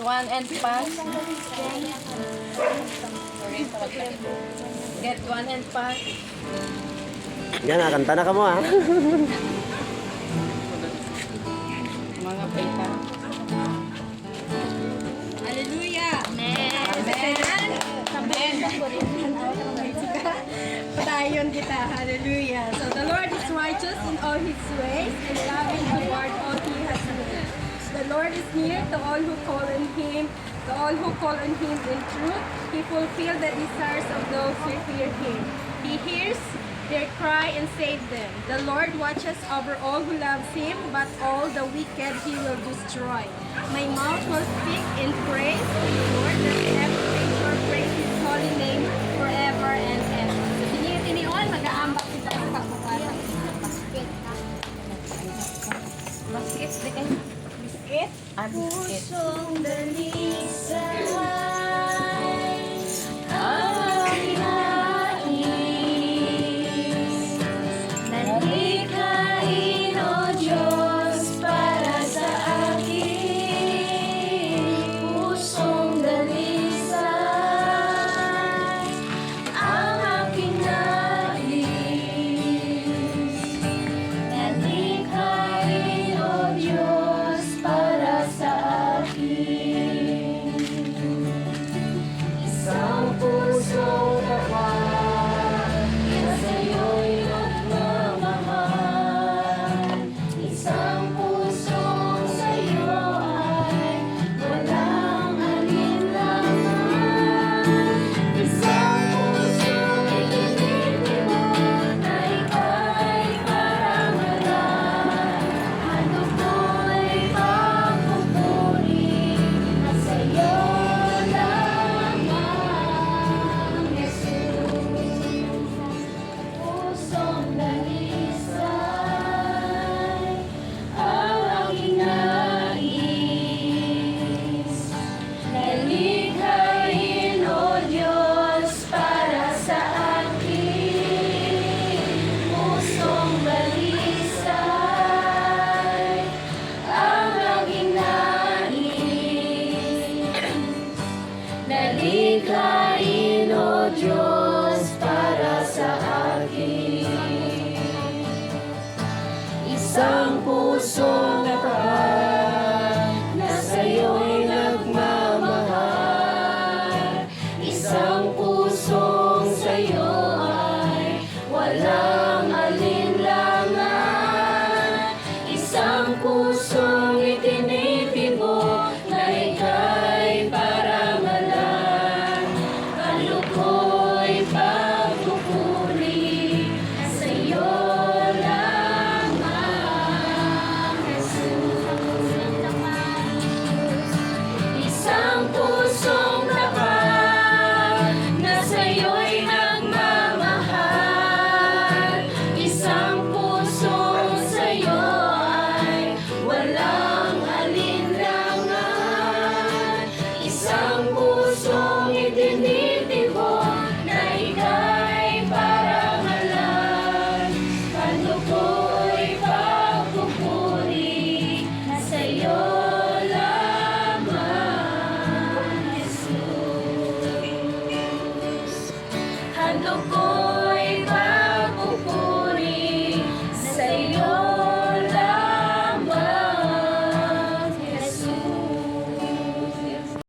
One and pass. Get one and pass. Yan, nakanta na ka mo ha. Mga pita. Hallelujah! Amen. Amen. Padayon kita. Hallelujah. So the Lord is righteous in all His ways and loving toward all He has made. The Lord is near to all who call on Him, to all who call on Him in truth. He fulfills the desires of those who fear Him. He hears their cry and save them. The Lord watches over all who loves Him, but all the wicked He will destroy. My mouth will speak in praise of the Lord, that every creature praise His holy name forever and ever. So, tiniyon, mag-aambak kita sa pagpapata. Basket di kayo. Biscuit? Ah, basket. Pusong dalisay ang nais. Nalikhain, O Diyos, para sa akin. Pusong dalisay ang aking nais. Nalikhain, O Diyos, para sa akin. Isang pusong tapat na sa'yo'y nagmamahal. Isang pusong sa'yo ay walang alinlangan. Isang pusong itinitibok na ika'y karangalan. Ano ko'y pagpupuri na sa'yo lamang, Jesus. Pusong dalisay ang aking nais. Nalikhain, O Diyos, para sa akin. Pusong dalisay ang aking nais. Nalikhain, O Diyos, para sa akin. Isang pusong tapat na sa'yo'y nagmamahal. Isang pusong sa'yo ay walang alinlangan. Isang pusong itinitibok na ika'y parangalan. Ano ko'y pagpupuri na sa'yo lamang, Jesus. Isang pusong tapat na sa'yo'y nagmamahal. Isang pusong sa'yo ay walang alinlangan. Isang pusong itinitibok na ika'y parangalan. Ano ko'y pagpupuri na sa'yo lamang, Jesus. Ano ko